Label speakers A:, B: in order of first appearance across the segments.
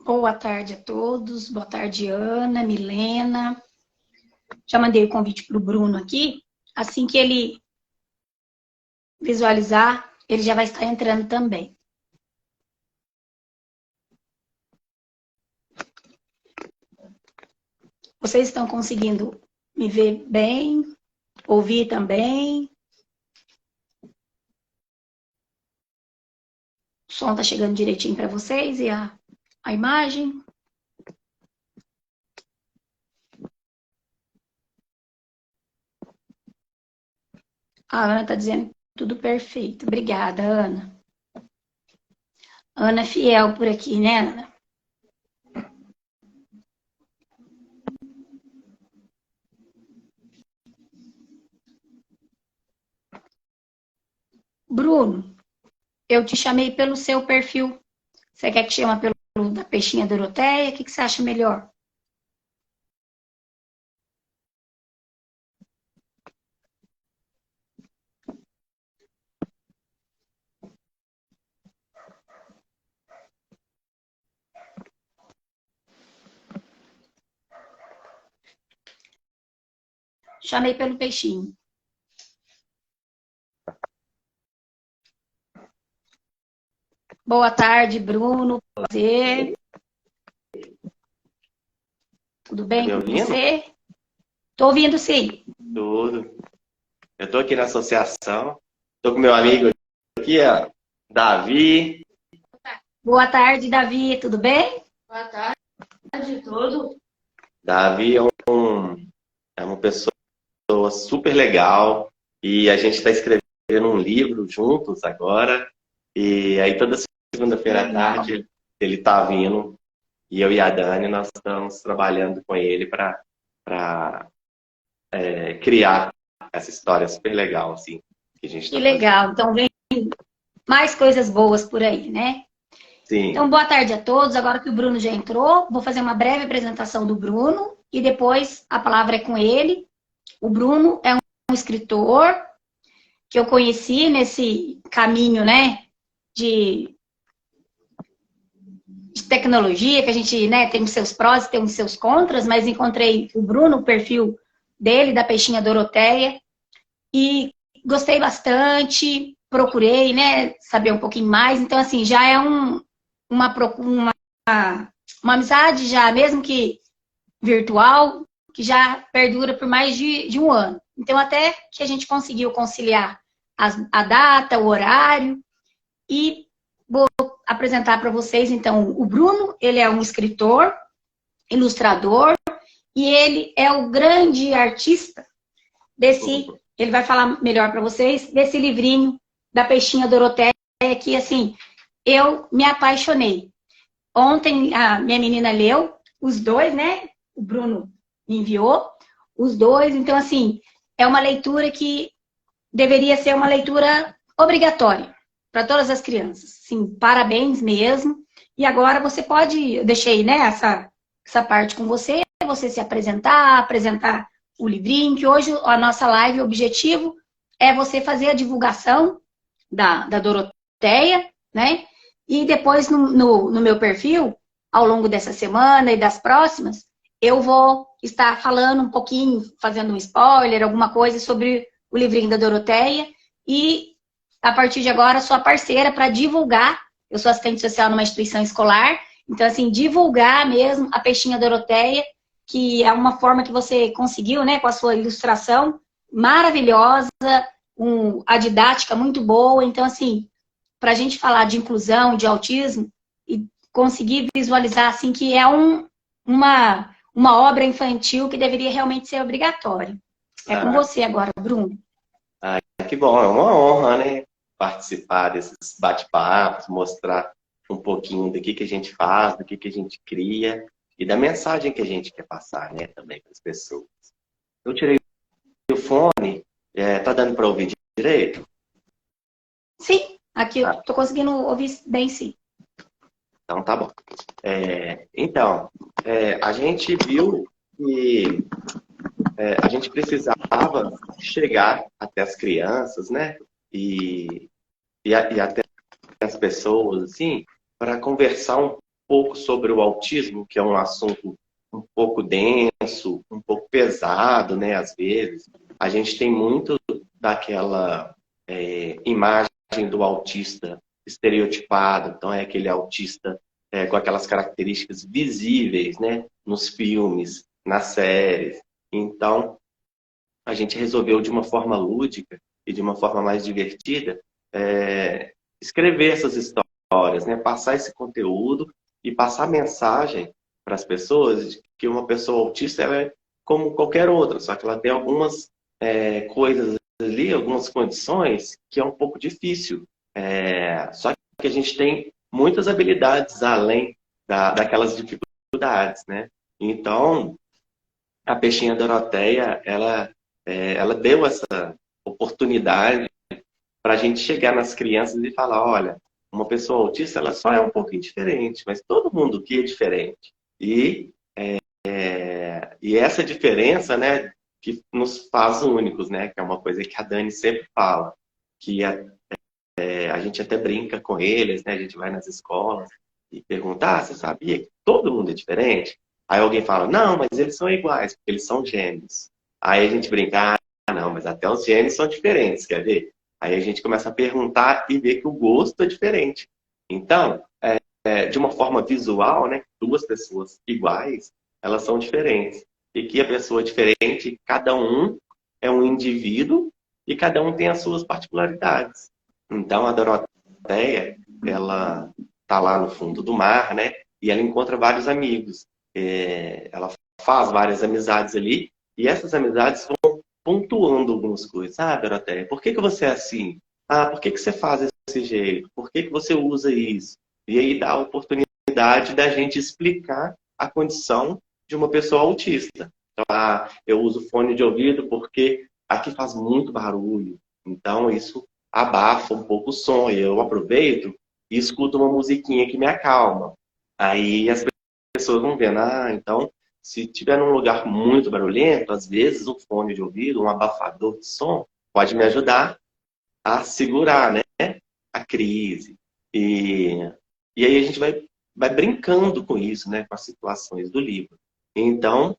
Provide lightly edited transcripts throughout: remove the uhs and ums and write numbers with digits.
A: Boa tarde a todos. Boa tarde, Ana, Milena. Já mandei o convite para o Bruno aqui. Assim que ele visualizar, ele já vai estar entrando também. Vocês estão conseguindo me ver bem? Ouvir também? O som está chegando direitinho para vocês e a imagem? A Ana está dizendo tudo perfeito. Obrigada, Ana. Ana é fiel por aqui, né, Ana? Bruno, eu te chamei pelo seu perfil. Você quer que chama pelo da Peixinha Doroteia? O que você acha melhor? Chamei pelo Peixinho. Boa tarde, Bruno. Prazer. Tudo bem com você? Estou ouvindo, sim.
B: Tudo. Eu estou aqui na associação. Estou com meu amigo aqui, ó, Davi.
A: Boa tarde, Davi. Tudo bem? Boa tarde, tudo.
B: Davi é uma pessoa super legal e a gente está escrevendo um livro juntos agora. E aí toda segunda-feira à tarde ele está vindo e eu e a Dani nós estamos trabalhando com ele para criar essa história super legal assim que a gente
A: Que legal. Então vem mais coisas boas por aí, né?
B: Sim.
A: Então, boa tarde a todos. Agora que o Bruno já entrou, vou fazer uma breve apresentação do Bruno e depois a palavra é com ele. O Bruno é um escritor que eu conheci nesse caminho, né, de tecnologia, que a gente, né, tem os seus prós e tem os seus contras, mas encontrei o Bruno, o perfil dele, da Peixinha Doroteia, e gostei bastante, procurei, né, saber um pouquinho mais. Então, assim, já é uma amizade, já mesmo que virtual, que já perdura por mais de um ano. Então, até que a gente conseguiu conciliar a data, o horário, e vou apresentar para vocês, então, o Bruno. Ele é um escritor, ilustrador, e ele é o grande artista desse, ele vai falar melhor para vocês, desse livrinho da Peixinha Doroteia, que, assim, eu me apaixonei. Ontem a minha menina leu, os dois, né? O Bruno me enviou, os dois. Então, assim, é uma leitura que deveria ser uma leitura obrigatória para todas as crianças. Sim, parabéns mesmo. E agora você pode, eu deixei, né, essa parte com você se apresentar o livrinho, que hoje a nossa live, o objetivo é você fazer a divulgação da Doroteia, né? E depois no meu perfil, ao longo dessa semana e das próximas, eu vou estar falando um pouquinho, fazendo um spoiler, alguma coisa sobre o livrinho da Doroteia. E a partir de agora, sou a parceira para divulgar. Eu sou assistente social numa instituição escolar, então, assim, divulgar mesmo a Peixinha Doroteia, que é uma forma que você conseguiu, né, com a sua ilustração maravilhosa, a didática muito boa. Então, assim, para a gente falar de inclusão, de autismo, e conseguir visualizar, assim, que é uma obra infantil que deveria realmente ser obrigatória. É com você agora, Bruno.
B: Que bom, é uma honra, né? Participar desses bate-papos, mostrar um pouquinho do que a gente faz, do que a gente cria e da mensagem que a gente quer passar, né, também para as pessoas. Eu tirei o fone, tá dando para ouvir direito?
A: Sim, aqui eu tô conseguindo ouvir bem, sim.
B: Então tá bom. Então, a gente viu que a gente precisava chegar até as crianças, né? E até as pessoas, assim, para conversar um pouco sobre o autismo, que é um assunto um pouco denso, um pouco pesado, né? Às vezes. A gente tem muito daquela imagem do autista estereotipado. Então, é aquele autista com aquelas características visíveis, né? Nos filmes, nas séries. Então, a gente resolveu, de uma forma lúdica e de uma forma mais divertida, escrever essas histórias, né? Passar esse conteúdo e passar mensagem para as pessoas de que uma pessoa autista ela é como qualquer outra, só que ela tem algumas coisas ali, algumas condições que é um pouco difícil. Só que a gente tem muitas habilidades além daquelas dificuldades, né? Então, a Peixinha Doroteia, ela deu essa oportunidade para a gente chegar nas crianças e falar, olha, uma pessoa autista, ela só é um pouquinho diferente, mas todo mundo aqui é diferente. E essa diferença, né, que nos faz únicos, né, que é uma coisa que a Dani sempre fala, que a gente até brinca com eles, né, a gente vai nas escolas e pergunta, você sabia que todo mundo é diferente? Aí alguém fala, não, mas eles são iguais, porque eles são gêmeos. Aí a gente brinca, não, mas até os gêmeos são diferentes, quer ver? Aí a gente começa a perguntar e ver que o gosto é diferente. Então, de uma forma visual, né, duas pessoas iguais, elas são diferentes. E que a pessoa diferente, cada um é um indivíduo e cada um tem as suas particularidades. Então, a Doroteia, ela tá lá no fundo do mar, né? E ela encontra vários amigos. Ela faz várias amizades ali e essas amizades vão pontuando algumas coisas. Ah, Doroteia, por que você é assim? Ah, por que você faz desse jeito? Por que você usa isso? E aí dá a oportunidade da gente explicar a condição de uma pessoa autista. Então, eu uso fone de ouvido porque aqui faz muito barulho. Então, isso abafa um pouco o som. E eu aproveito e escuto uma musiquinha que me acalma. Aí as pessoas vão vendo, então, se tiver num lugar muito barulhento, às vezes um fone de ouvido, um abafador de som, pode me ajudar a segurar, né, a crise. E aí a gente vai brincando com isso, né, com as situações do livro. Então,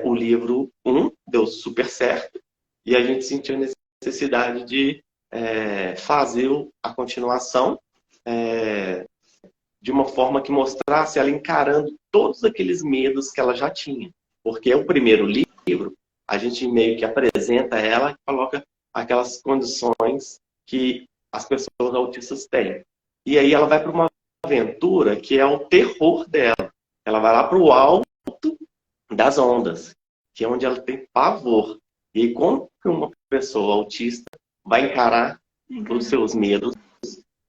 B: o livro 1 deu super certo e a gente sentiu a necessidade de fazer a continuação de uma forma que mostrasse ela encarando todos aqueles medos que ela já tinha. Porque o primeiro livro, a gente meio que apresenta ela e coloca aquelas condições que as pessoas autistas têm. E aí ela vai para uma aventura que é o terror dela. Ela vai lá para o alto das ondas, que é onde ela tem pavor. E como que uma pessoa autista vai encarar os seus medos,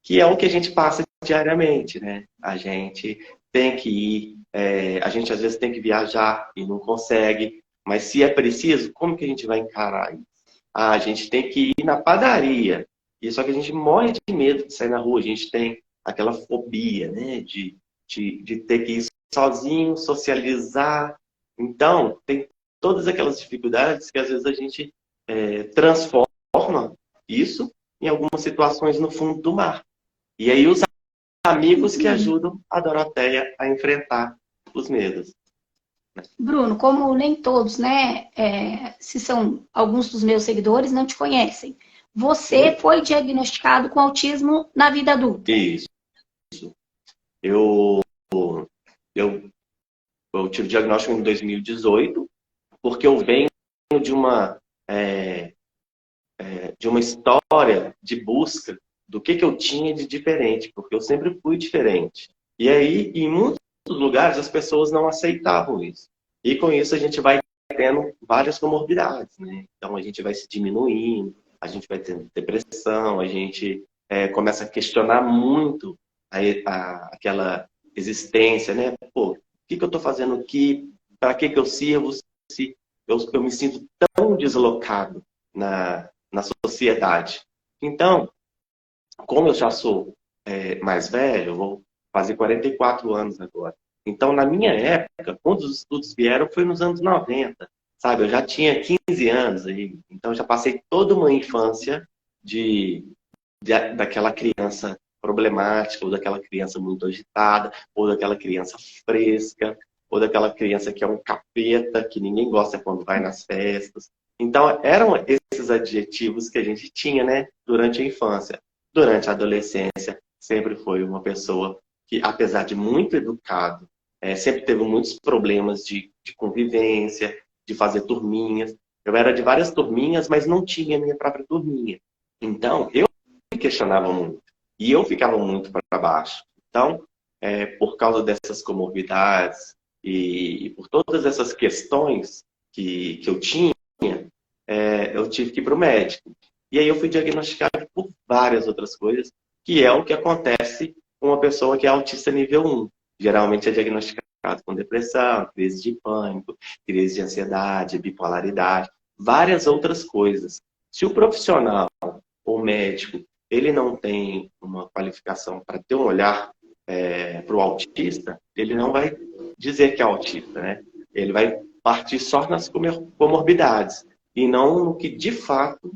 B: que é o que a gente passa diariamente, né? A gente tem que ir, a gente às vezes tem que viajar e não consegue, mas se é preciso, como que a gente vai encarar isso? A gente tem que ir na padaria, e só que a gente morre de medo de sair na rua, a gente tem aquela fobia, né? De ter que ir sozinho, socializar. Então, tem todas aquelas dificuldades que às vezes a gente transforma isso em algumas situações no fundo do mar. E aí os amigos que ajudam a Doroteia a enfrentar os medos.
A: Bruno, como nem todos, né, se são alguns dos meus seguidores, não te conhecem. Você foi diagnosticado com autismo na vida adulta.
B: Isso. Eu tive diagnóstico em 2018, porque eu venho de uma história de busca do que eu tinha de diferente, porque eu sempre fui diferente. E aí, em muitos lugares, as pessoas não aceitavam isso. E com isso, a gente vai tendo várias comorbidades, né? Então, a gente vai se diminuindo, a gente vai tendo depressão, a gente começa a questionar muito aquela existência, né? Pô, o que eu estou fazendo aqui? Para que eu sirvo? Se eu me sinto tão deslocado na sociedade. Então, como eu já sou mais velho, eu vou fazer 44 anos agora. Então, na minha época, quando os estudos vieram, foi nos anos 90, sabe? Eu já tinha 15 anos aí, então já passei toda uma infância daquela criança problemática, ou daquela criança muito agitada, ou daquela criança fresca, ou daquela criança que é um capeta, que ninguém gosta quando vai nas festas. Então, eram esses adjetivos que a gente tinha, né, durante a infância. Durante a adolescência, sempre foi uma pessoa que, apesar de muito educado, sempre teve muitos problemas de convivência, de fazer turminhas. Eu era de várias turminhas, mas não tinha minha própria turminha. Então, eu me questionava muito. E eu ficava muito para baixo. Então, por causa dessas comorbidades e por todas essas questões que eu tinha, eu tive que ir para o médico. E aí eu fui diagnosticado por várias outras coisas, que é o que acontece com uma pessoa que é autista nível 1. Geralmente é diagnosticado com depressão, crise de pânico, crise de ansiedade, bipolaridade, várias outras coisas. Se o profissional, o médico, ele não tem uma qualificação para ter um olhar para o autista, ele não vai dizer que é autista, né? Ele vai partir só nas comorbidades e não no que de fato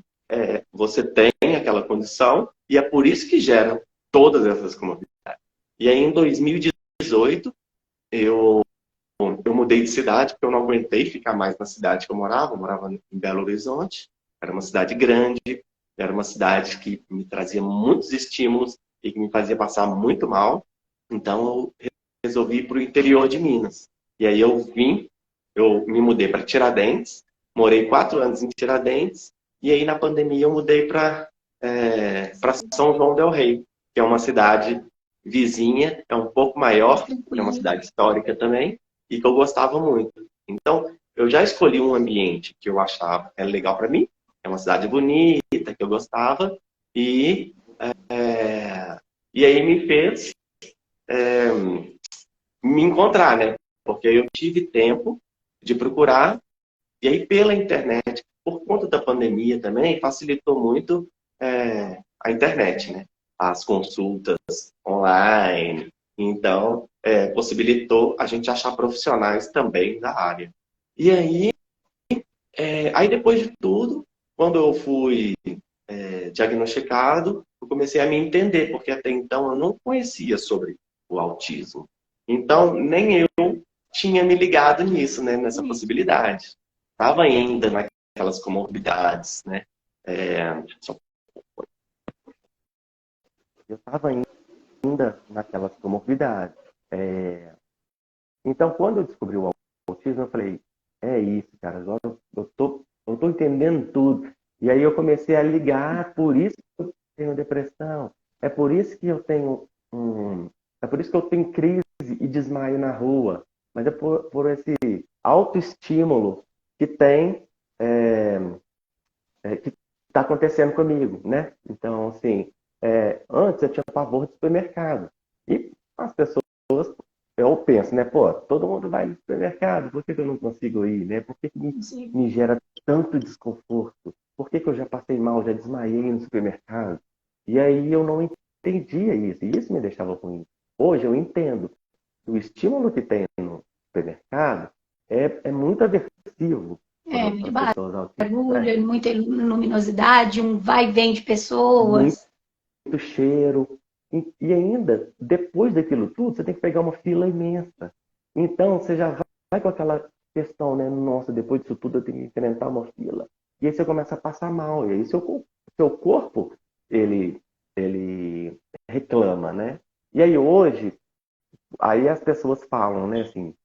B: você tem aquela condição e é por isso que geram todas essas comorbidades. E aí em 2018 eu mudei de cidade porque eu não aguentei ficar mais na cidade que eu morava em Belo Horizonte, era uma cidade grande, era uma cidade que me trazia muitos estímulos e que me fazia passar muito mal, então eu resolvi ir para o interior de Minas. E aí eu me mudei para Tiradentes, morei 4 anos em Tiradentes, e aí na pandemia eu mudei para São João del Rei, que é uma cidade vizinha, é um pouco maior, é uma cidade histórica também, e que eu gostava muito. Então, eu já escolhi um ambiente que eu achava era legal para mim, é uma cidade bonita, que eu gostava, e aí me fez me encontrar, né? Porque eu tive tempo de procurar, e aí pela internet, por conta da pandemia também, facilitou muito a internet, né? As consultas online. Então, possibilitou a gente achar profissionais também da área. E aí depois de tudo, quando eu fui diagnosticado, eu comecei a me entender, porque até então eu não conhecia sobre o autismo. Então, nem eu tinha me ligado nisso, né? Nessa possibilidade. Estava ainda naquelas comorbidades, né? Eu estava ainda naquelas comorbidades. Então, quando eu descobri o autismo, eu falei, é isso, cara, agora eu tô entendendo tudo. E aí eu comecei a ligar, por isso que eu tenho depressão, é por isso que eu tenho é por isso que eu tenho crise e desmaio na rua, mas é por esse autoestímulo que tem, que está acontecendo comigo, né? Então, assim, antes eu tinha pavor de supermercado. E as pessoas, eu penso, né? Pô, todo mundo vai no supermercado, por que eu não consigo ir, né? Por que me gera tanto desconforto? Por que eu já passei mal, já desmaiei no supermercado? E aí eu não entendia isso, e isso me deixava ruim. Hoje eu entendo. O estímulo que tem no supermercado é muito aversivo para
A: Muito
B: as pessoas autistas, né?
A: barulho, muita luminosidade, um vai e vem de
B: Muito
A: pessoas.
B: cheiro. E ainda, depois daquilo tudo, você tem que pegar uma fila imensa. Então, você já vai com aquela questão, né? Nossa, depois disso tudo eu tenho que enfrentar uma fila. E aí você começa a passar mal. E aí seu corpo, ele reclama, né? E aí hoje, aí as pessoas falam, né? Assim,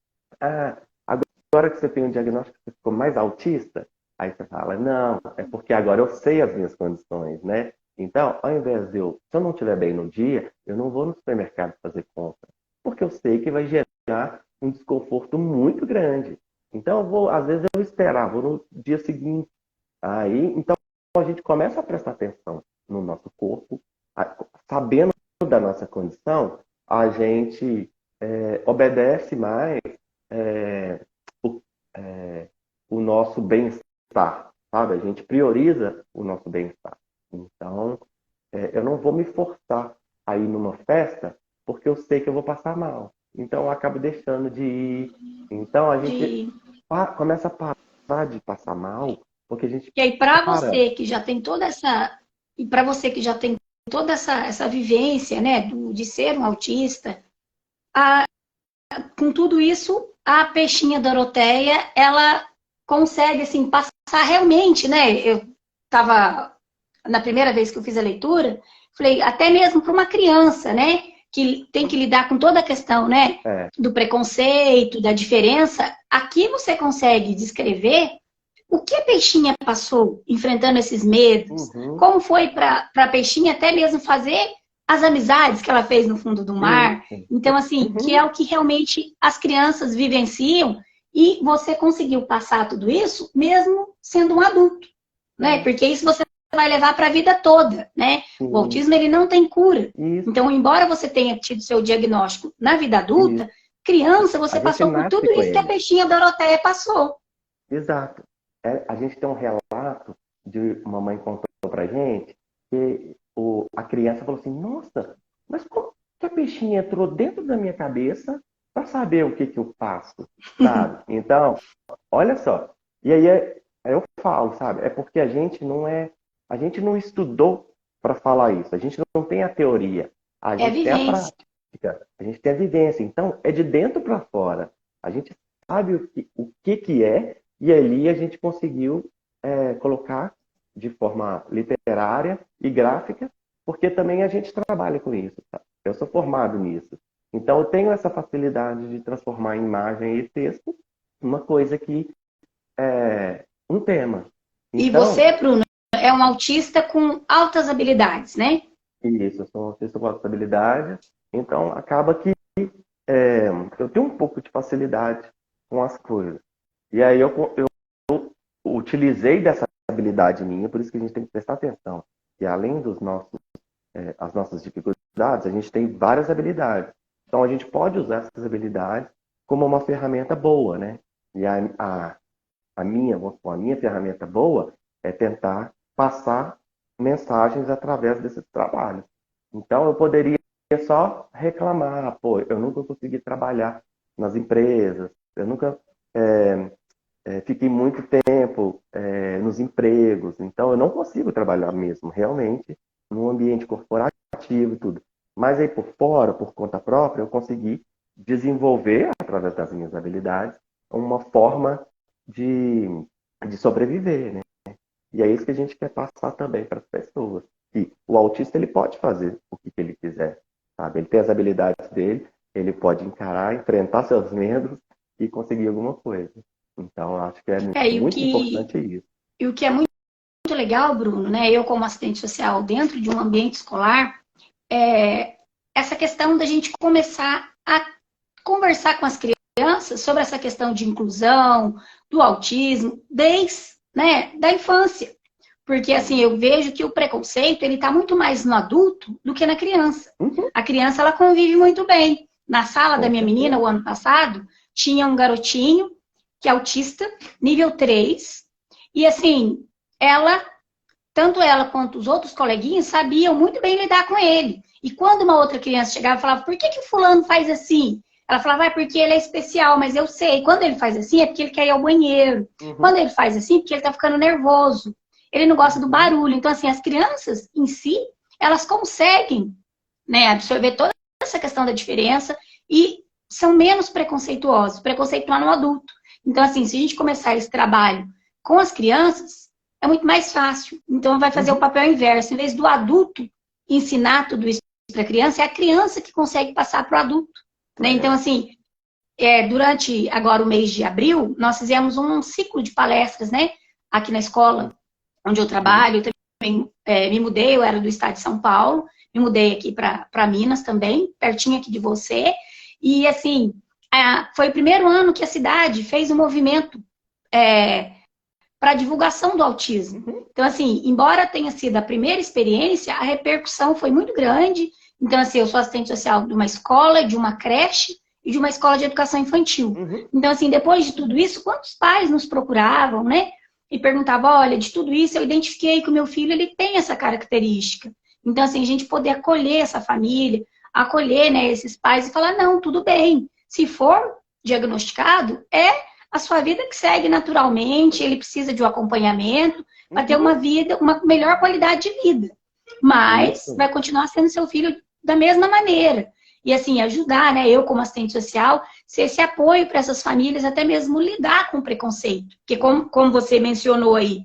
B: ah, agora que você tem um diagnóstico, você ficou mais autista? Aí você fala, não, é porque agora eu sei as minhas condições, né? Então, ao invés de se eu não estiver bem no dia, eu não vou no supermercado fazer compra. Porque eu sei que vai gerar um desconforto muito grande. Então, às vezes eu esperar, vou no dia seguinte. Aí, então, a gente começa a prestar atenção no nosso corpo, sabendo da nossa condição, a gente obedece mais é, o, o nosso bem-estar, sabe? A gente prioriza o nosso bem-estar. Então, eu não vou me forçar a ir numa festa porque eu sei que eu vou passar mal. Então, eu acabo deixando de ir. Então, a gente começa a parar de passar mal porque a gente
A: E aí, para
B: para.
A: você que já tem toda essa. E para você que já tem toda essa vivência, né, de ser um autista, com tudo isso, a peixinha Doroteia, ela consegue, assim, passar realmente, né? Eu estava, na primeira vez que eu fiz a leitura, falei, até mesmo para uma criança, né? Que tem que lidar com toda a questão, né? Do preconceito, da diferença. Aqui você consegue descrever o que a peixinha passou enfrentando esses medos, como foi para a peixinha até mesmo fazer as amizades que ela fez no fundo do mar. Então, assim, que é o que realmente as crianças vivenciam e você conseguiu passar tudo isso mesmo sendo um adulto, né? Porque isso você vai levar para a vida toda, né? O autismo, ele não tem cura. Então, embora você tenha tido seu diagnóstico na vida adulta, criança, você passou por tudo isso que a peixinha Doroteia passou.
C: Exato. A gente tem um relato de uma mãe contou pra gente que a criança falou assim, nossa, mas como que a peixinha entrou dentro da minha cabeça para saber o que eu faço, sabe? Então, olha só. E aí eu falo, sabe? É porque a gente não estudou para falar isso. A gente não tem a teoria. A gente tem a prática. A gente tem a vivência. Então, é de dentro para fora. A gente sabe o que é e ali a gente conseguiu colocar de forma literária e gráfica, porque também a gente trabalha com isso. Tá? Eu sou formado nisso. Então, eu tenho essa facilidade de transformar imagem e texto numa coisa que é um tema.
A: Então, e você, Bruno, é um autista com altas habilidades, né?
C: Isso, eu sou um autista com altas habilidades. Então, acaba que eu tenho um pouco de facilidade com as coisas. E aí eu utilizei dessa habilidade minha, por isso que a gente tem que prestar atenção. E além dos as nossas dificuldades, a gente tem várias habilidades. Então a gente pode usar essas habilidades como uma ferramenta boa, né? E a minha ferramenta boa é tentar passar mensagens através desses trabalhos. Então eu poderia só reclamar, pô, eu nunca consegui trabalhar nas empresas, eu nunca fiquei muito tempo nos empregos, então eu não consigo trabalhar mesmo, realmente, num ambiente corporativo e tudo. Mas aí por fora, por conta própria, eu consegui desenvolver, através das minhas habilidades, uma forma de sobreviver, né? E é isso que a gente quer passar também para as pessoas. Que o autista, ele pode fazer o que ele quiser, sabe? Ele tem as habilidades dele, ele pode encarar, enfrentar seus medos e conseguir alguma coisa. Então, acho que é muito importante isso.
A: E o que é muito legal, Bruno, né? Eu como assistente social dentro de um ambiente escolar, essa questão da gente começar a conversar com as crianças sobre essa questão de inclusão, do autismo, desde, né, da infância. Porque, assim, eu vejo que o preconceito, ele está muito mais no adulto do que na criança. A criança, ela convive muito bem. Na sala da minha menina, o ano passado, tinha um garotinho que é autista, nível 3. E, assim, tanto ela quanto os outros coleguinhas sabiam muito bem lidar com ele. E quando uma outra criança chegava e falava, por que o fulano faz assim? Ela falava, porque ele é especial, mas eu sei. Quando ele faz assim, é porque ele quer ir ao banheiro. Quando ele faz assim, é porque ele tá ficando nervoso. Ele não gosta do barulho. Então, assim, as crianças em si, elas conseguem, né, absorver toda essa questão da diferença e são menos preconceituosos. Preconceito no adulto. Então, assim, se a gente começar esse trabalho com as crianças, é muito mais fácil. Então, vai fazer o papel inverso. Em vez do adulto ensinar tudo isso para a criança, é a criança que consegue passar para o adulto. Né? Então, assim, durante agora o mês de abril, nós fizemos um ciclo de palestras, né? Aqui na escola onde eu trabalho. Eu também me mudei, eu era do estado de São Paulo, me mudei aqui para Minas também, pertinho aqui de você. E, assim, foi o primeiro ano que a cidade fez um movimento para divulgação do autismo. Então, assim, embora tenha sido a primeira experiência, a repercussão foi muito grande. Então, assim, eu sou assistente social de uma escola, de uma creche e de uma escola de educação infantil. Então, assim, depois de tudo isso, quantos pais nos procuravam, né? E perguntavam, olha, de tudo isso eu identifiquei que o meu filho, ele tem essa característica. Então, assim, a gente poder acolher essa família, acolher, né, esses pais e falar, não, tudo bem. Se for diagnosticado, a sua vida que segue naturalmente, ele precisa de um acompanhamento para ter uma vida, uma melhor qualidade de vida. mas
C: Isso.
A: vai continuar sendo seu filho da mesma maneira. E assim, ajudar, né? Eu, como assistente social, ser esse apoio para essas famílias, até mesmo lidar com o preconceito. Porque, como você mencionou aí,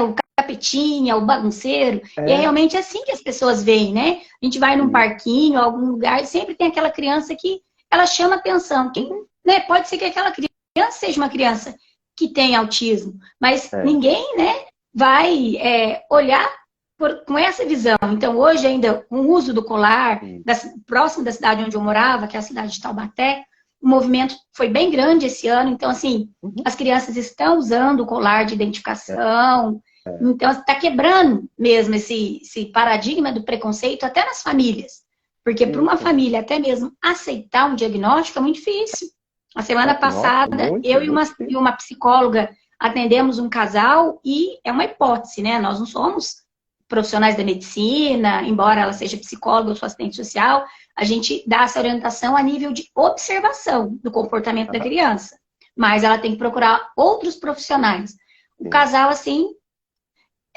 A: o capetinha, o bagunceiro, e é
C: É,
A: realmente assim que as pessoas veem, né? A gente vai num
C: isso.
A: parquinho, algum lugar, e sempre tem aquela criança que ela chama atenção. Quem, né? Pode ser que aquela criança seja uma criança que tem autismo, mas
C: É,
A: ninguém, né, vai olhar com essa visão. Então, hoje ainda, com o uso do colar,
C: isso.
A: próximo da cidade onde eu morava, que é a cidade de Taubaté, o movimento foi bem grande esse ano. Então, assim,
C: Uhum.
A: as crianças estão usando o colar de
C: É,
A: identificação.
C: é.
A: Então, está quebrando mesmo esse paradigma do preconceito até nas famílias. Porque para uma
C: Isso.
A: família até mesmo aceitar um diagnóstico é muito difícil. A semana
C: Nossa,
A: passada,
C: muito,
A: eu e
C: muito
A: e
C: difícil.
A: uma psicóloga atendemos um casal e é uma hipótese, né? Nós não somos profissionais da medicina, embora ela seja psicóloga ou sua assistente social, a gente dá essa orientação a nível de observação do comportamento da
C: Aham,
A: criança. Mas ela tem que procurar outros profissionais. O
C: sim.
A: casal, assim,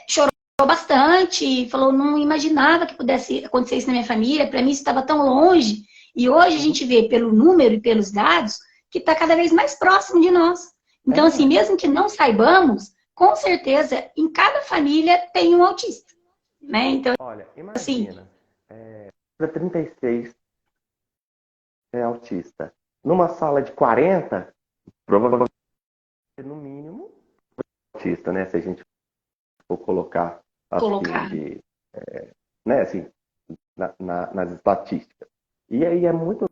A: chorou bastante, falou, não imaginava que pudesse acontecer isso na minha família, para mim isso estava tão longe. E hoje a
C: Uhum.
A: gente vê pelo número e pelos dados que está cada vez mais próximo de nós. Então, assim,
C: É,
A: mesmo que não saibamos, com certeza, em cada família tem um autista, né? Então,
C: olha,
A: assim,
C: imagina, para 36 é autista. Numa sala de 40, provavelmente, no mínimo, autista, né? Se a gente for colocar assim,
A: colocar.
C: né, assim, nas estatísticas. E aí é muito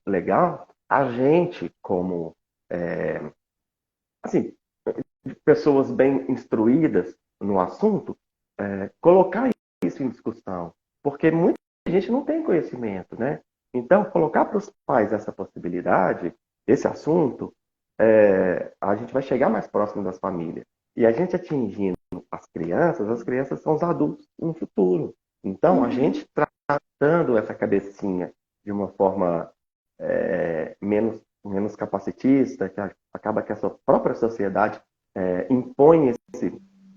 C: legal a gente, como, é, assim, pessoas bem instruídas no assunto, colocar isso em discussão, porque muita gente não tem conhecimento, né? Então, colocar para os pais essa possibilidade, esse assunto, a gente vai chegar mais próximo das famílias. E a gente atingindo as crianças são os adultos no futuro. Então, a
A: Uhum.
C: gente tratando essa cabecinha de uma forma menos capacitista, que acaba que a sua própria sociedade impõe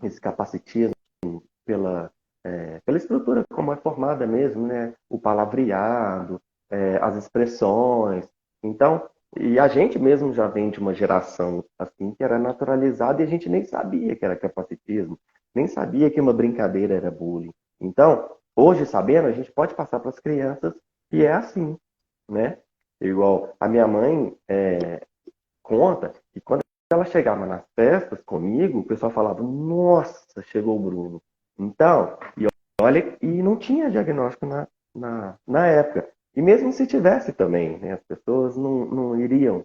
C: esse capacitismo pela, pela estrutura como é formada mesmo, né? O palavreado, as expressões. Então, e a gente mesmo já vem de uma geração assim que era naturalizada e a gente nem sabia que era capacitismo, nem sabia que uma brincadeira era bullying. Então, hoje sabendo, a gente pode passar para as crianças que é assim, né? Igual a minha mãe conta que quando ela chegava nas festas comigo, o pessoal falava, nossa, chegou o Bruno. Então, e olha, e não tinha diagnóstico na época. E mesmo se tivesse também, né, as pessoas não iriam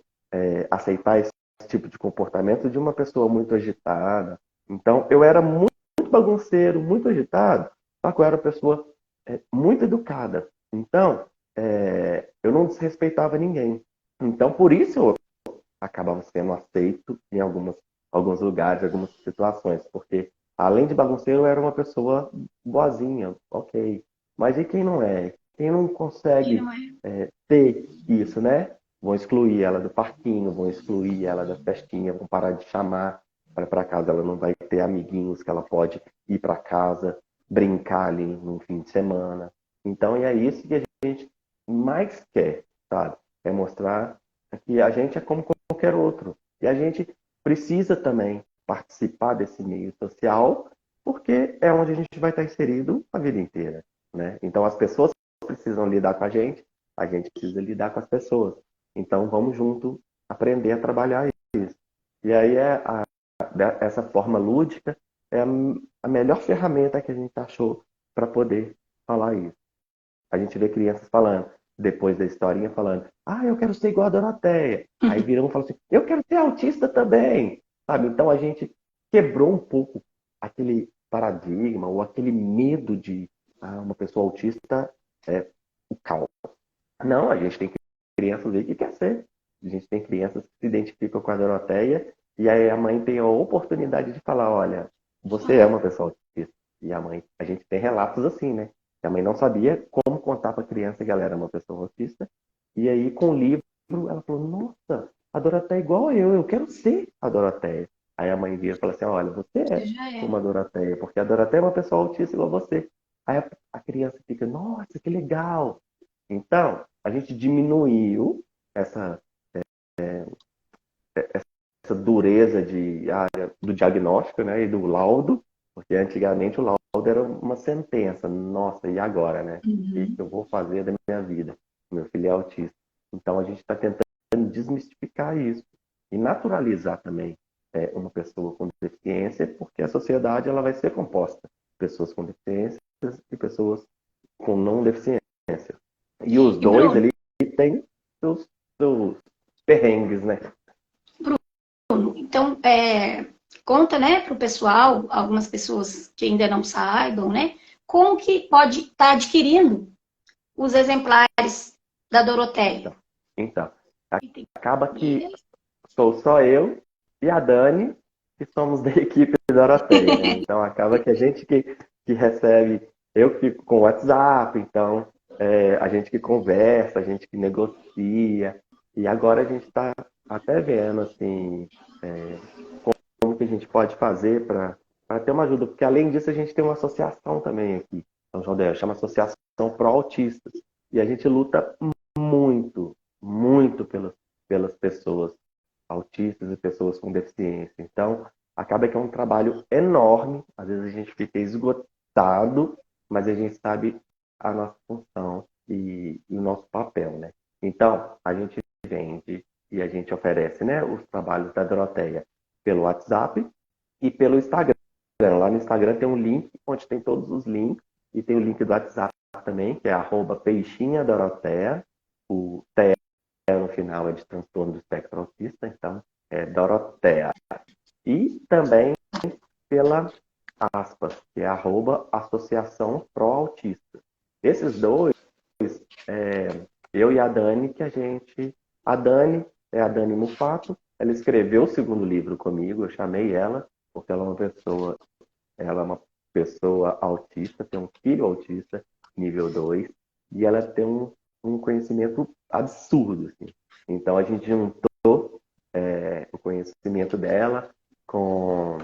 C: aceitar esse tipo de comportamento de uma pessoa muito agitada. Então, eu era muito bagunceiro, muito agitado, só que eu era uma pessoa muito educada. Então, eu não desrespeitava ninguém. Então, por isso eu acabava sendo aceito em alguns lugares, algumas situações, porque além de bagunceiro, eu era uma pessoa boazinha, ok. Mas e quem não é? Quem não
A: E não
C: consegue
A: é.
C: ter isso, né? Vão excluir ela do parquinho, vão excluir ela da festinha, vão parar de chamar para casa. Ela não vai ter amiguinhos que ela pode ir para casa, brincar ali no fim de semana. Então, é isso que a gente mais quer, sabe? É mostrar que a gente é como qualquer outro. E a gente precisa também participar desse meio social, porque é onde a gente vai estar inserido a vida inteira, né? Então as pessoas precisam lidar com a gente precisa lidar com as pessoas. Então vamos junto aprender a trabalhar isso. E aí essa forma lúdica é a melhor ferramenta que a gente achou para poder falar isso. A gente vê crianças falando, depois da historinha, falando, eu quero ser igual a Doroteia. Aí viram e falam assim, eu quero ser autista também. Sabe? Então a gente quebrou um pouco aquele paradigma ou aquele medo de uma pessoa autista é o caos. Não, a gente tem crianças aí que quer ser. A gente tem crianças que se identificam com a Doroteia e aí a mãe tem a oportunidade de falar, olha, você é uma pessoa autista. E a gente tem relatos assim, né? Que a mãe não sabia como contar para a criança que ela era uma pessoa autista. E aí, com o livro, ela falou, nossa, a Doroteia é igual a eu quero ser a Doroteia. Aí a mãe vira e fala assim, olha, você é
A: Já é.
C: como a Doroteia, porque a Doroteia é uma pessoa autista igual você. Aí a criança fica, nossa, que legal. Então, a gente diminuiu essa, essa dureza do diagnóstico, né, e do laudo, porque antigamente o laudo era uma sentença. Nossa, e agora, né? O que
A: Uhum.
C: eu vou fazer da minha vida? Meu filho é autista. Então, a gente está tentando desmistificar isso e naturalizar também uma pessoa com deficiência, porque a sociedade ela vai ser composta de pessoas com deficiências e pessoas com não deficiência. E os
A: E
C: dois
A: Bruno,
C: ali têm seus perrengues, né?
A: então, conta, né, para o pessoal, algumas pessoas que ainda não saibam, né, como que pode estar adquirindo os exemplares da Doroteia.
C: Então,
A: Entendi.
C: acaba que sou só eu e a Dani que somos da equipe da Doroteia, né? Então acaba que a gente que recebe, eu que fico com o WhatsApp, então a gente que conversa, a gente que negocia, e agora a gente está até vendo assim como que a gente pode fazer para ter uma ajuda, porque além disso a gente tem uma associação também aqui, São João del Rei, chama Associação Pro Autistas, e a gente luta muito, muito pelas pessoas autistas e pessoas com deficiência. Então, acaba que é um trabalho enorme, às vezes a gente fica esgotado, mas a gente sabe a nossa função e o nosso papel, né? Então, a gente vende e a gente oferece, né, os trabalhos da Doroteia pelo WhatsApp e pelo Instagram. Lá no Instagram tem um link onde tem todos os links e tem o link do WhatsApp também, que é @peixinhadoroteia. O TEA no final é de transtorno do espectro autista, então é Doroteia. E também pela aspas, que é @associação pro autista. Esses dois, eu e a Dani, a Dani é a Dani Mufato, ela escreveu o segundo livro comigo, eu chamei ela, porque ela é uma pessoa autista, tem um filho autista, nível 2 e ela tem um conhecimento absurdo, assim. Então a gente juntou o conhecimento dela com,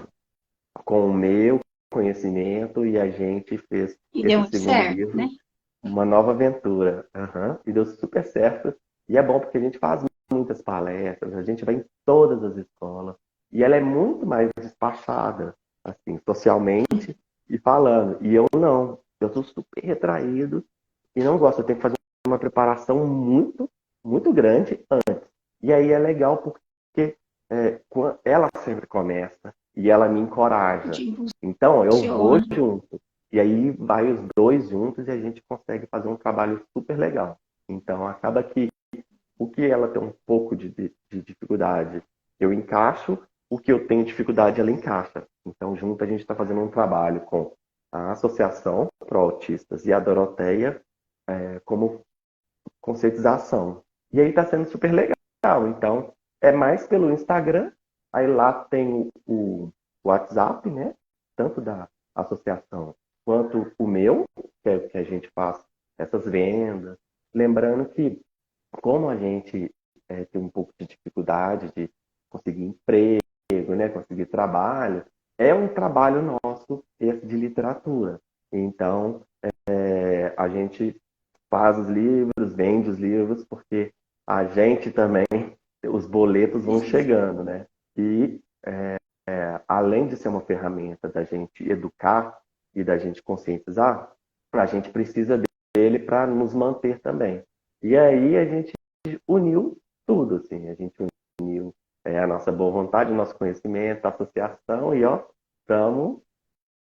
C: com o meu conhecimento e a gente fez
A: E deu
C: esse
A: muito
C: segundo
A: certo, né?
C: livro, uma nova aventura. Uhum. E deu super certo. E é bom porque a gente faz muitas palestras, a gente vai em todas as escolas. E ela é muito mais despachada, assim, socialmente e falando. E eu não. Eu sou super retraído e não gosto. Eu tenho que fazer uma preparação muito, muito grande antes. E aí é legal porque ela sempre começa e ela me encoraja.
A: Te
C: Então eu vou
A: impulsiona.
C: junto. E aí vai os dois juntos e a gente consegue fazer um trabalho super legal. Então acaba que o que ela tem um pouco de dificuldade, eu encaixo, o que eu tenho dificuldade, ela encaixa. Então junto a gente está fazendo um trabalho com a Associação Pro Autistas e a Doroteia como conscientização. E aí está sendo super legal. Então é mais pelo Instagram, aí lá tem o WhatsApp, né? Tanto da associação quanto o meu, que é o que a gente faz essas vendas. Lembrando que, como a gente tem um pouco de dificuldade de conseguir emprego, né, conseguir trabalho, é um trabalho nosso esse de literatura. Então, a gente faz os livros, vende os livros, porque a gente também, os boletos vão chegando, né? E além de ser uma ferramenta da gente educar e da gente conscientizar, a gente precisa dele para nos manter também. E aí a gente uniu tudo, assim, a gente uniu a nossa boa vontade, o nosso conhecimento, a associação e ó, estamos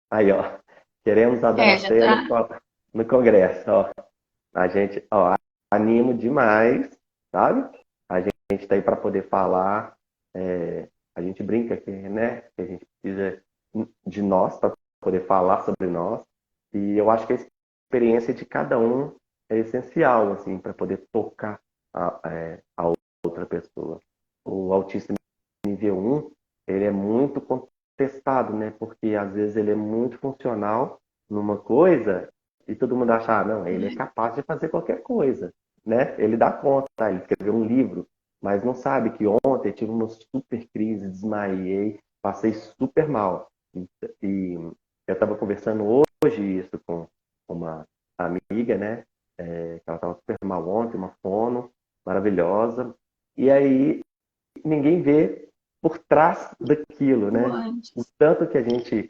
C: aí, ó, queremos a
A: Já
C: Doroteia
A: tá.
C: no Congresso, ó. A gente, ó, animo demais, sabe? A gente está aí para poder falar. A gente brinca que, né, que a gente precisa de nós para poder falar sobre nós. E eu acho que a experiência de cada um é essencial, assim, para poder tocar a outra pessoa. O autista nível 1, ele é muito contestado, né? Porque às vezes ele é muito funcional numa coisa e todo mundo acha, não, ele é capaz de fazer qualquer coisa, né? Ele dá conta, ele escreveu um livro, mas não sabe que ontem tive uma super crise, desmaiei, passei super mal. E eu estava conversando hoje isso com uma amiga, né? Que ela estava super mal ontem, uma fono maravilhosa. E aí ninguém vê por trás daquilo,
A: O
C: né? O
A: antes.
C: tanto que a gente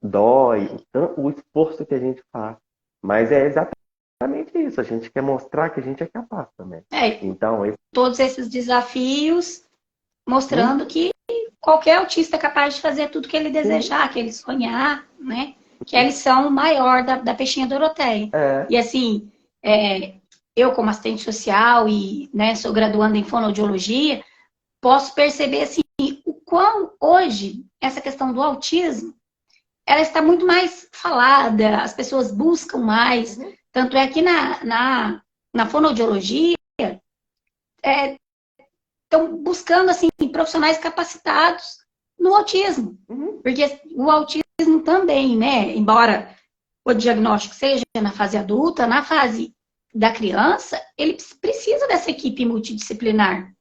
C: dói, o esforço que a gente faz. Mas é exatamente isso. A gente quer mostrar que a gente é capaz também.
A: É,
C: Então,
A: todos esses desafios
C: hum,
A: mostrando que qualquer autista é capaz de fazer tudo que ele
C: sim,
A: desejar, que ele sonhar, né? Que é a lição maior da peixinha Doroteia.
C: é.
A: E assim, eu como assistente social e, né, sou graduanda em fonoaudiologia, posso perceber assim o quão hoje essa questão do autismo ela está muito mais falada, as pessoas buscam mais.
C: Uhum,
A: Tanto é que na fonoaudiologia estão buscando assim profissionais capacitados no autismo.
C: uhum,
A: Porque o autismo também, né? Embora o diagnóstico seja na fase adulta, na fase da criança, ele precisa dessa equipe multidisciplinar,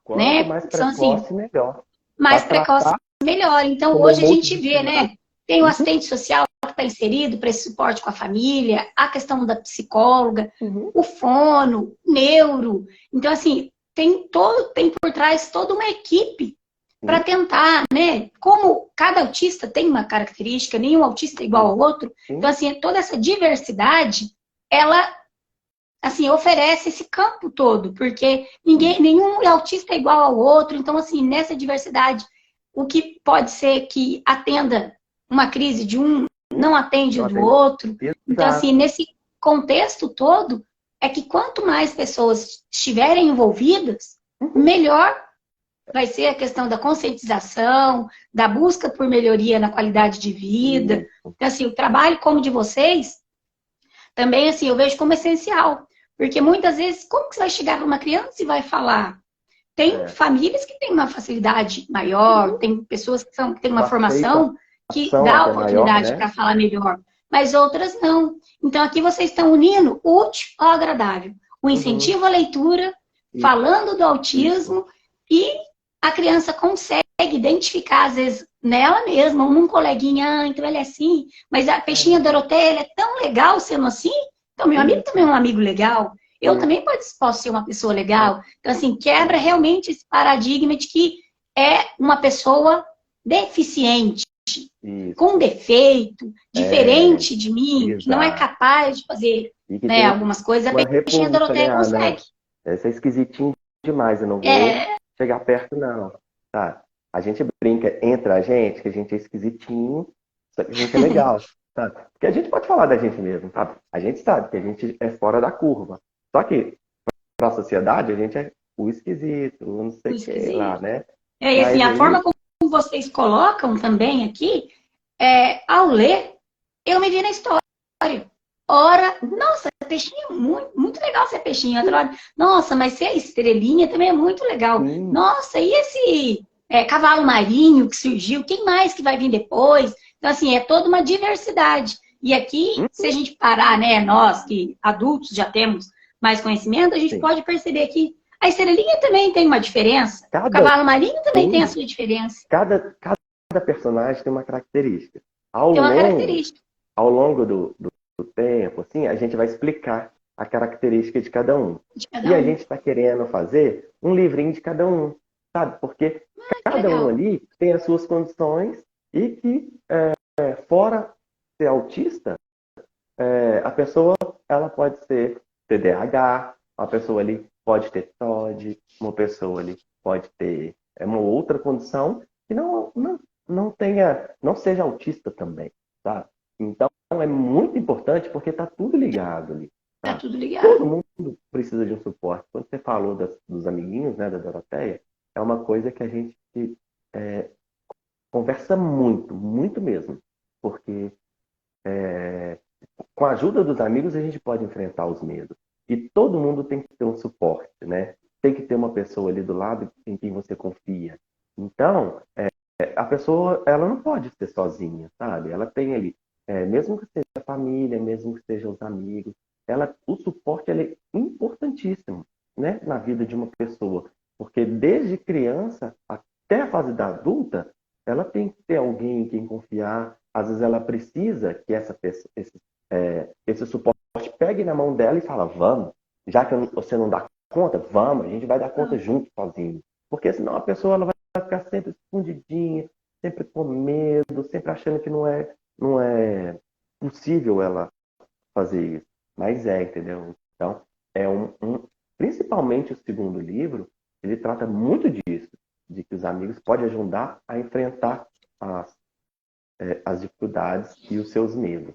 C: quanto
A: né?
C: mais
A: São assim,
C: precoce, melhor.
A: mais
C: Para
A: precoce,
C: tratar
A: melhor. Então,
C: como
A: hoje a gente vê,
C: multidisciplinar.
A: né? Tem o
C: Uhum,
A: assistente social que está inserido para esse suporte com a família, a questão da psicóloga,
C: uhum,
A: o fono, neuro. Então, assim, tem por trás toda uma equipe para
C: sim,
A: tentar, né? Como cada autista tem uma característica, nenhum autista é igual ao outro. Então,
C: sim,
A: assim, toda essa diversidade, ela assim, oferece esse campo todo, porque
C: sim.
A: nenhum autista é igual ao outro. Então, assim, nessa diversidade, o que pode ser que atenda uma crise de um, não atende o
C: Não
A: do
C: atende.
A: outro. Então, assim,
C: Exato.
A: nesse contexto todo, é que quanto mais pessoas estiverem envolvidas,
C: Uhum,
A: melhor vai ser a questão da conscientização, da busca por melhoria na qualidade de vida.
C: isso.
A: Então, assim, o trabalho como o de vocês também, assim, eu vejo como essencial. Porque muitas vezes, como que você vai chegar para uma criança e vai falar? Tem
C: É.
A: famílias que têm uma facilidade maior,
C: Uhum.
A: tem pessoas que têm uma
C: Uma
A: formação que
C: aceitação
A: dá
C: até maior,
A: oportunidade
C: né?
A: para falar melhor, mas outras não. Então, aqui vocês estão unindo o útil ao agradável. O
C: Uhum.
A: incentivo à leitura, falando do
C: Isso.
A: autismo, e a criança consegue identificar, às vezes, nela mesma, ou num coleguinha, então ele é assim, mas a peixinha
C: É.
A: Doroteia, ele é tão legal sendo assim, então meu amigo também é
C: Isso.
A: um amigo legal, eu
C: Isso.
A: também posso ser uma pessoa
C: É.
A: legal. Então, assim, quebra
C: Isso.
A: realmente esse paradigma de que é uma pessoa deficiente, com
C: Isso.
A: defeito,
C: É.
A: diferente de mim, que não é
C: Exato.
A: capaz de fazer,
C: E que
A: né,
C: tem
A: algumas coisas, a
C: uma
A: peixinha
C: repulsa, né?
A: Doroteia
C: Ah, não.
A: consegue.
C: Esse é esquisitinho demais, eu não vou
A: É,
C: chegar perto, não. Tá? A gente brinca entre a gente, que a gente é esquisitinho, só que a gente é legal. Tá? Porque a gente pode falar da gente mesmo, tá? A gente sabe que a gente é fora da curva. Só que, para a sociedade, a gente é o esquisito, o não
A: o
C: sei o que lá,
A: esquisito.
C: né?
A: É, e assim,
C: Mas
A: a forma
C: aí,
A: como vocês colocam também aqui, ao ler, eu me vi na história. Ora, nossa, peixinho é muito, muito legal ser peixinho. Outra hora, nossa, mas ser estrelinha também é muito legal.
C: sim,
A: Nossa, e esse cavalo marinho que surgiu? Quem mais que vai vir depois? Então, assim, é toda uma diversidade. E aqui, se a
C: uhum,
A: gente parar, né, nós que adultos já temos mais conhecimento, a gente
C: sim.
A: pode perceber que a estrelinha também tem uma diferença. O
C: Cada
A: cavalo marinho também tem a
C: um,
A: sua diferença.
C: cada personagem tem uma característica. Ao
A: Tem uma
C: longo,
A: característica
C: ao longo do tempo, assim, a gente vai explicar a característica de cada um.
A: de cada
C: E a
A: um.
C: gente está querendo fazer um livrinho de cada um, sabe? Porque
A: Ah, que
C: cada um
A: legal.
C: ali tem as suas condições e que, fora ser autista, a pessoa ela pode ser TDAH, uma pessoa ali pode ter TOD, uma pessoa ali pode ter uma outra condição que não tenha, não seja autista também, tá? Então é muito importante porque está tudo ligado ali,
A: Tá
C: tá?
A: tudo ligado.
C: Todo mundo precisa de um suporte. Quando você falou dos amiguinhos, né, da Doroteia, é uma coisa que a gente é, conversa muito, muito mesmo, porque com a ajuda dos amigos, a gente pode enfrentar os medos. E todo mundo tem que ter um suporte, né? Tem que ter uma pessoa ali do lado em quem você confia. Então, a pessoa, ela não pode ser sozinha, sabe? Ela tem ali, mesmo que seja a família, mesmo que sejam os amigos, o suporte ele é importantíssimo, né? Na vida de uma pessoa. Porque desde criança até a fase da adulta, ela que esse suporte pegue na mão dela e fala, vamos, já que você não dá conta, vamos, a gente vai dar conta junto, sozinho. Porque senão a pessoa ela vai ficar sempre escondidinha, sempre com medo, sempre achando que não é possível ela fazer isso. Mas entendeu? Então, principalmente o segundo livro, ele trata muito disso, de que os amigos podem ajudar a enfrentar as dificuldades e os seus medos.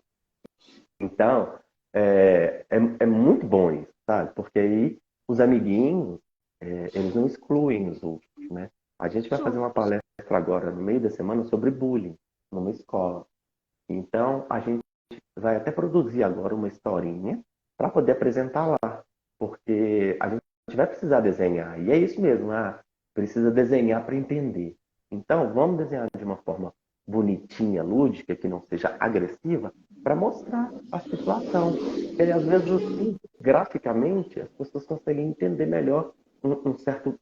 C: Então, é muito bom isso, sabe? Porque aí os amiguinhos, eles não excluem os outros, né? A gente vai fazer uma palestra agora, no meio da semana, sobre bullying numa escola. Então, a gente vai até produzir agora uma historinha para poder apresentar lá. Porque a gente vai precisar desenhar. E é isso mesmo, precisa desenhar para entender. Então, vamos desenhar de uma forma bonitinha, lúdica, que não seja agressiva, para mostrar a situação. E às vezes, assim, graficamente, as pessoas conseguem entender melhor um certo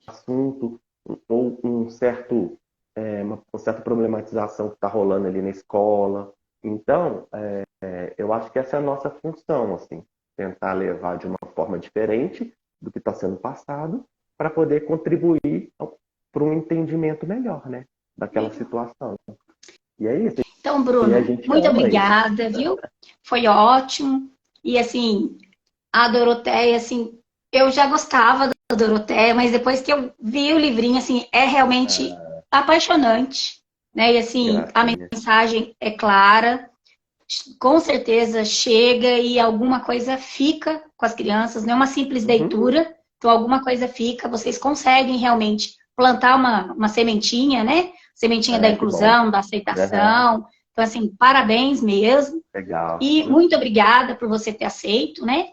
C: assunto ou uma certa problematização que está rolando ali na escola. Então, eu acho que essa é a nossa função, assim, tentar levar de uma forma diferente do que está sendo passado para poder contribuir para um entendimento melhor, né, daquela situação. E é isso.
A: Então, Bruno, muito obrigada, viu? Foi ótimo. E, assim, a Doroteia, assim, eu já gostava da Doroteia, mas depois que eu vi o livrinho, assim, é realmente apaixonante, né? E, assim, a mensagem é clara, com certeza chega e alguma coisa fica com as crianças, não é uma simples leitura, então alguma coisa fica, vocês conseguem realmente plantar uma sementinha, né? Sementinha da inclusão, da aceitação. Então, assim, parabéns mesmo.
C: Legal.
A: E muito obrigada por você ter aceito, né?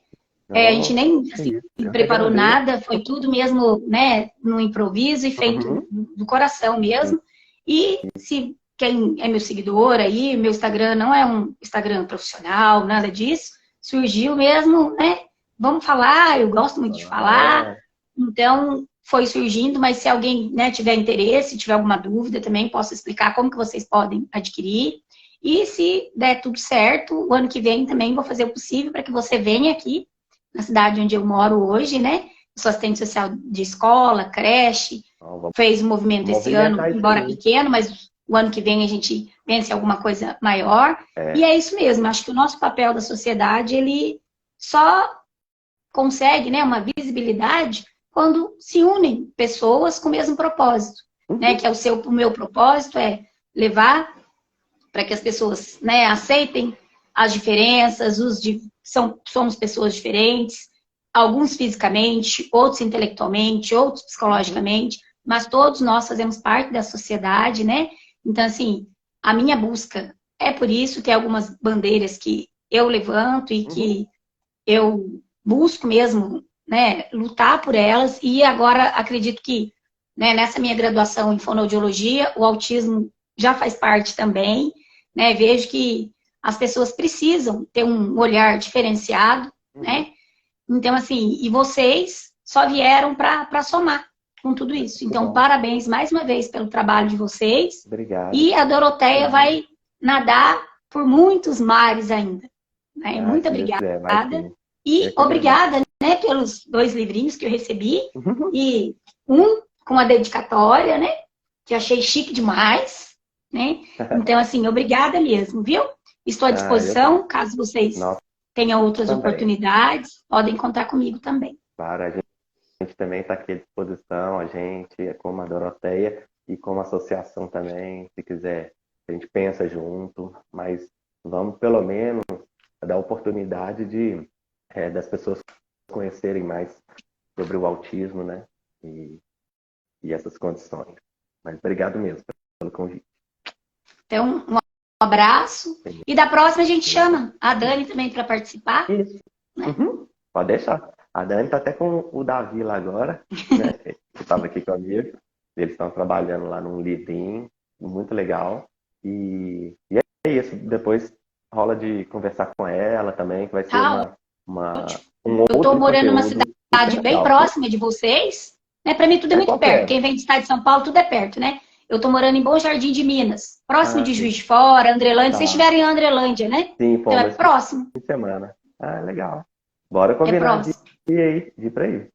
A: A gente nem assim, preparou nada, foi tudo mesmo, né, no improviso e feito do coração mesmo. E se quem é meu seguidor aí, meu Instagram não é um Instagram profissional, nada disso, surgiu mesmo, né? Vamos falar, eu gosto muito de falar. Então, foi surgindo, mas se alguém, né, tiver interesse, tiver alguma dúvida também, posso explicar como que vocês podem adquirir. E se der tudo certo, o ano que vem também vou fazer o possível para que você venha aqui na cidade onde eu moro hoje, né? Eu sou assistente social de escola, creche, fez um movimento esse ano, embora pequeno, mas o ano que vem a gente pensa em alguma coisa maior. E é isso mesmo, acho que o nosso papel da sociedade, ele só consegue, né, uma visibilidade quando se unem pessoas com o mesmo propósito, né? Que é o meu propósito é levar para que as pessoas, né, aceitem as diferenças, somos pessoas diferentes, alguns fisicamente, outros intelectualmente, outros psicologicamente, mas todos nós fazemos parte da sociedade, né? Então, assim, a minha busca é por isso, tem algumas bandeiras que eu levanto e que eu busco mesmo, né, lutar por elas, e agora acredito que, né, nessa minha graduação em fonoaudiologia, o autismo já faz parte também, né? Vejo que as pessoas precisam ter um olhar diferenciado, né? Então, assim, e vocês só vieram para somar com tudo isso. Então, parabéns mais uma vez pelo trabalho de vocês.
C: Obrigado.
A: E a Doroteia vai nadar por muitos mares ainda. Né? Muito obrigada. E obrigada, né, pelos 2 livrinhos que eu recebi. E um com a dedicatória, né? Que eu achei chique demais. Né? Então, assim, obrigada mesmo, viu? Estou à disposição, caso vocês tenham outras oportunidades, podem contar comigo também.
C: Claro, a gente também está aqui à disposição, a gente, como a Doroteia e como associação também, se quiser, a gente pensa junto, mas vamos pelo menos dar a oportunidade das pessoas conhecerem mais sobre o autismo, né? E essas condições. Mas obrigado mesmo pelo convite.
A: Então, um abraço. E da próxima a gente chama a Dani também para participar.
C: Isso. Né? Pode deixar. A Dani está até com o Davi lá agora, né? Que estava aqui comigo. Eles estão trabalhando lá num livrinho muito legal. E é isso. Depois rola de conversar com ela também, que vai ser um outro. Eu
A: estou morando numa cidade bem próxima de vocês. Né? Para mim tudo é muito perto. Quem vem do estado de São Paulo, tudo é perto, né? Eu tô morando em Bom Jardim de Minas, próximo
C: Ah,
A: de
C: sim.
A: Juiz de Fora, Andrelândia. Vocês
C: Tá.
A: estiverem em Andrelândia, né?
C: Sim,
A: Então
C: fomos
A: é
C: esse
A: próximo,
C: fim de semana. Ah, legal. Bora
A: é
C: combinar de
A: próximo.
C: ir aí, de ir pra aí.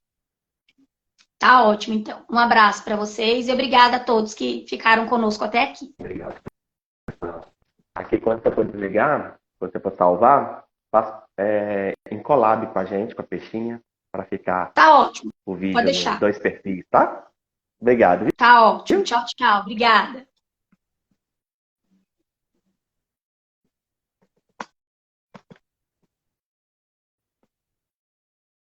A: Tá ótimo, então. Um abraço para vocês e obrigada a todos que ficaram conosco até aqui.
C: Obrigado. Aqui, quando você for desligar, você for salvar, faz em collab com a gente, com a Peixinha, para ficar
A: Tá ótimo,
C: o
A: pode
C: vídeo nos
A: deixar.
C: dois perfis, tá? Obrigado,
A: Tá ótimo.
C: viu?
A: Tchau, tchau. Obrigada.